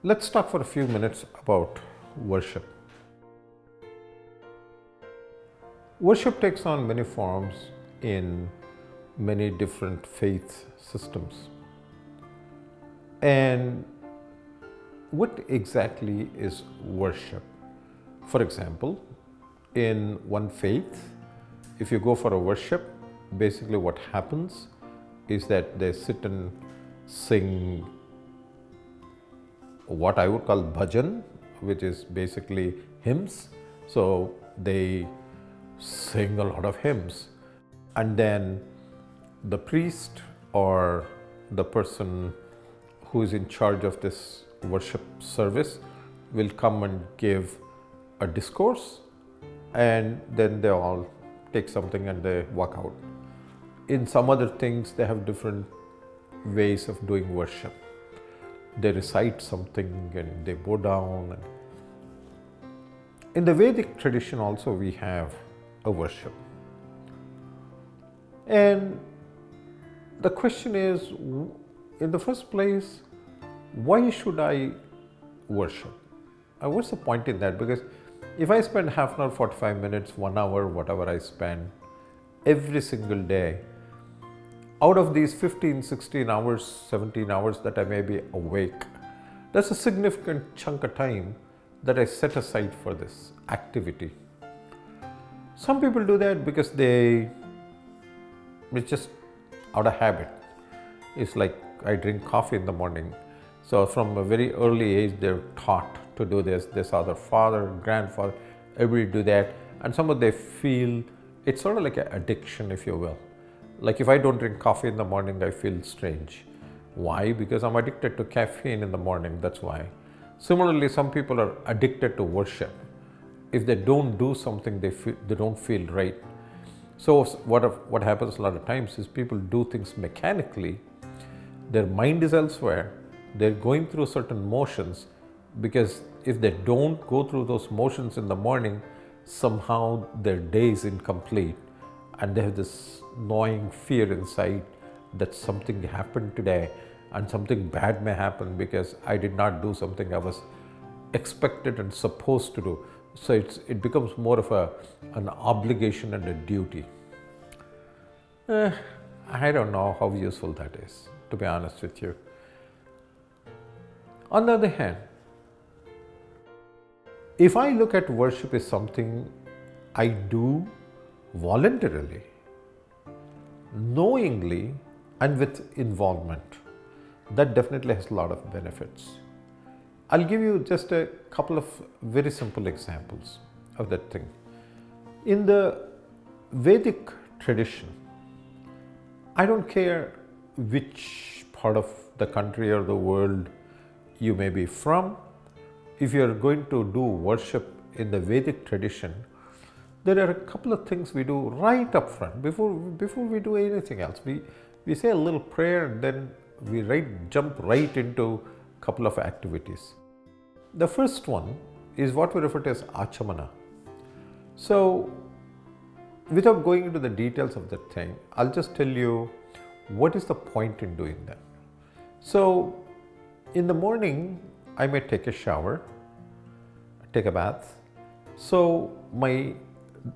Let's talk for a few minutes about worship. Worship takes on many forms in many different faith systems. And what exactly is worship? For example, in one faith, if you go for a worship, basically what happens is that they sit and sing what I would call bhajan, which is basically hymns. So they sing a lot of hymns, and then the priest or the person who is in charge of this worship service will come and give a discourse, and then they all take something and they walk out. In some other things, they have different ways of doing worship. They recite something and they bow down. In the Vedic tradition also we have a worship. And the question is, in the first place, why should I worship? What's the point in that? Because if I spend half an hour, 45 minutes, 1 hour, whatever I spend every single day, out of these 15, 16 hours, 17 hours that I may be awake, that's a significant chunk of time that I set aside for this activity. Some people do that because it's just out of habit. It's like I drink coffee in the morning. So from a very early age, they're taught to do this. They saw their father, grandfather, everybody do that. And some of they feel it's sort of like an addiction, if you will. Like if I don't drink coffee in the morning, I feel strange. Why? Because I'm addicted to caffeine in the morning, that's why. Similarly, some people are addicted to worship. If they don't do something, they don't feel right. So what happens a lot of times is people do things mechanically. Their mind is elsewhere. They're going through certain motions, because if they don't go through those motions in the morning, somehow their day is incomplete. And they have this gnawing fear inside that something happened today and something bad may happen because I did not do something I was expected and supposed to do. So it becomes more of an obligation and a duty. I don't know how useful that is, to be honest with you. On the other hand, if I look at worship as something I do voluntarily, knowingly, and with involvement, that definitely has a lot of benefits. I'll give you just a couple of very simple examples of that thing. In the Vedic tradition, I don't care which part of the country or the world you may be from, if you're going to do worship in the Vedic tradition, there are a couple of things we do right up front before we do anything else. We say a little prayer and then we jump right into a couple of activities. The first one is what we refer to as achamana. So, without going into the details of that thing, I'll just tell you what is the point in doing that. So, in the morning, I may take a shower, take a bath. So,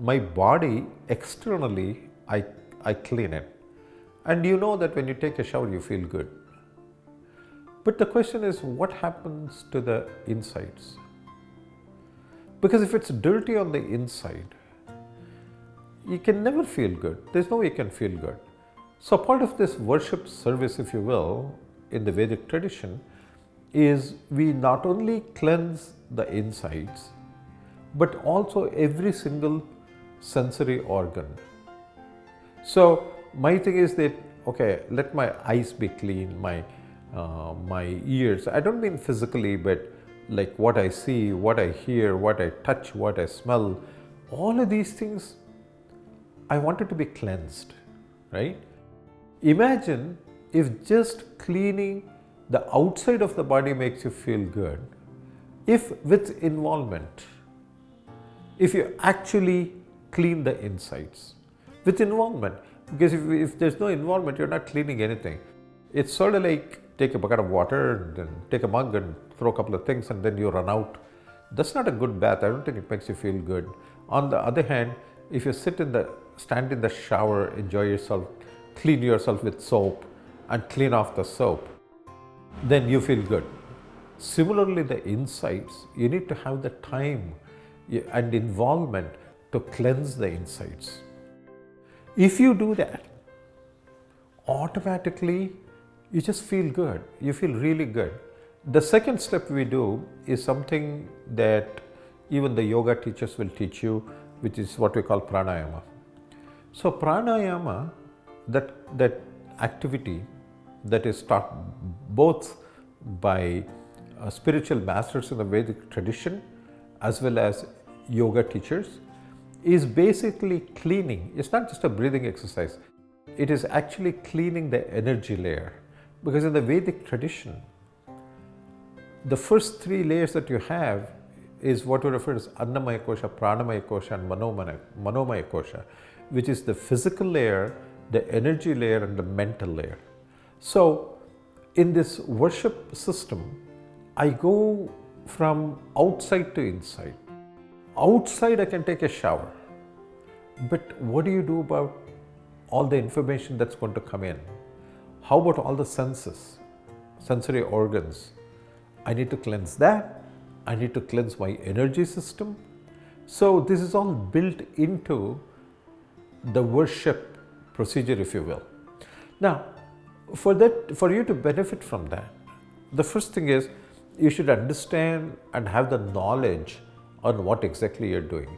my body externally, I clean it. And you know that when you take a shower, you feel good. But the question is, what happens to the insides? Because if it's dirty on the inside, you can never feel good. There's no way you can feel good. So part of this worship service, if you will, in the Vedic tradition, is we not only cleanse the insides, but also every single sensory organ. So my thing is that, okay, let my eyes be clean, my ears. I don't mean physically, but like what I see, what I hear, what I touch, what I smell, all of these things, I want it to be cleansed, right? Imagine if just cleaning the outside of the body makes you feel good, if with involvement, if you actually clean the insides with involvement. Because if there's no involvement, you're not cleaning anything. It's sort of like take a bucket of water and then take a mug and throw a couple of things and then you run out. That's not a good bath. I don't think it makes you feel good. On the other hand, if you stand in the shower, enjoy yourself, clean yourself with soap and clean off the soap, then you feel good. Similarly, the insides, you need to have the time and involvement to cleanse the insides. If you do that, automatically you just feel good. You feel really good. The second step we do is something that even the yoga teachers will teach you, which is what we call pranayama. So pranayama, that activity that is taught both by spiritual masters in the Vedic tradition as well as yoga teachers, is basically cleaning. It's not just a breathing exercise. It is actually cleaning the energy layer. Because in the Vedic tradition, the first three layers that you have is what we refer as Annamaya Kosha, Pranamaya Kosha and Manomaya Kosha, which is the physical layer, the energy layer and the mental layer. So in this worship system, I go from outside to inside. Outside I can take a shower, but what do you do about all the information that's going to come in? How about all the senses, sensory organs? I need to cleanse that. I need to cleanse my energy system. So this is all built into the worship procedure, if you will. Now, for you to benefit from that, the first thing is you should understand and have the knowledge on what exactly you're doing.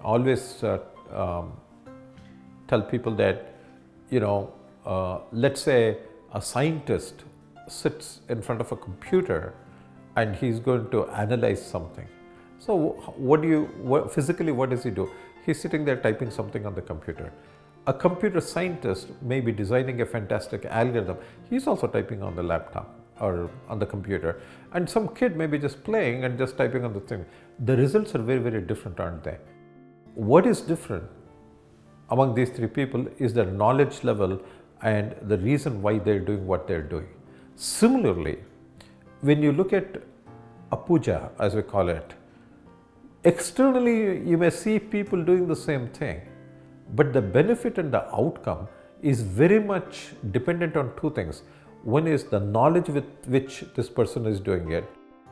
I always tell people that, let's say a scientist sits in front of a computer and he's going to analyze something. So physically what does he do? He's sitting there typing something on the computer. A computer scientist may be designing a fantastic algorithm. He's also typing on the laptop or on the computer. And some kid may be just playing and just typing on the thing. The results are very, very different, aren't they? What is different among these three people is their knowledge level and the reason why they're doing what they're doing. Similarly, when you look at a puja, as we call it, externally you may see people doing the same thing, but the benefit and the outcome is very much dependent on two things. One is the knowledge with which this person is doing it,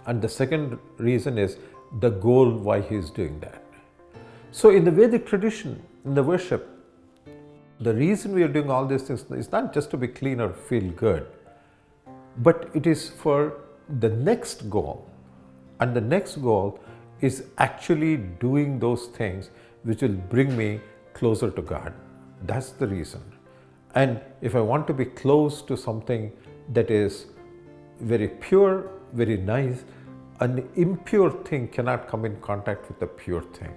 and the second reason is the goal why he is doing that. So in the Vedic tradition, in the worship, the reason we are doing all these things is not just to be clean or feel good, but it is for the next goal. And the next goal is actually doing those things which will bring me closer to God. That's the reason. And if I want to be close to something that is very pure, very nice, an impure thing cannot come in contact with the pure thing.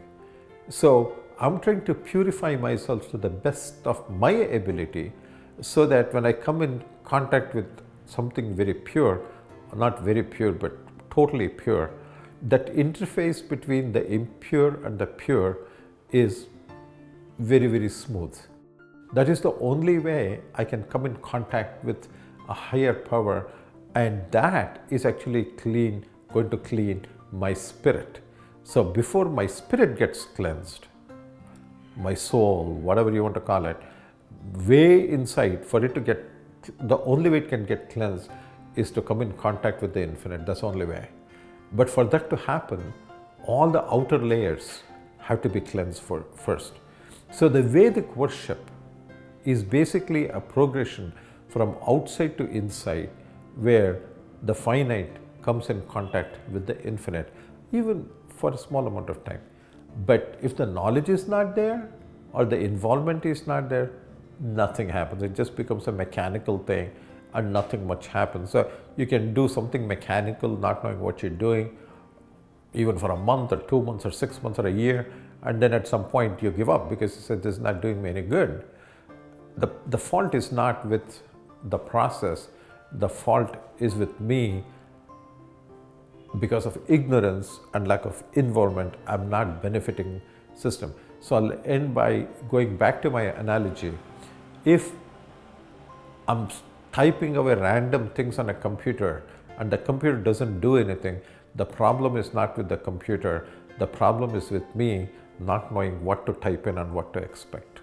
So I'm trying to purify myself to the best of my ability so that when I come in contact with something very pure, not very pure, but totally pure, that interface between the impure and the pure is very, very smooth. That is the only way I can come in contact with a higher power, and that is actually going to clean my spirit. So before my spirit gets cleansed, my soul, whatever you want to call it, way inside, for it to get, the only way it can get cleansed is to come in contact with the infinite. That's the only way. But for that to happen, all the outer layers have to be cleansed first. So the Vedic worship is basically a progression from outside to inside, where the finite comes in contact with the infinite, even for a small amount of time. But if the knowledge is not there or the involvement is not there, nothing happens. It just becomes a mechanical thing and nothing much happens. So you can do something mechanical, not knowing what you're doing, even for a month or 2 months or 6 months or a year, and then at some point you give up because you said this is not doing me any good. The fault is not with the process, the fault is with me. Because of ignorance and lack of involvement, I'm not benefiting system. So I'll end by going back to my analogy. If I'm typing away random things on a computer and the computer doesn't do anything, the problem is not with the computer, the problem is with me not knowing what to type in and what to expect.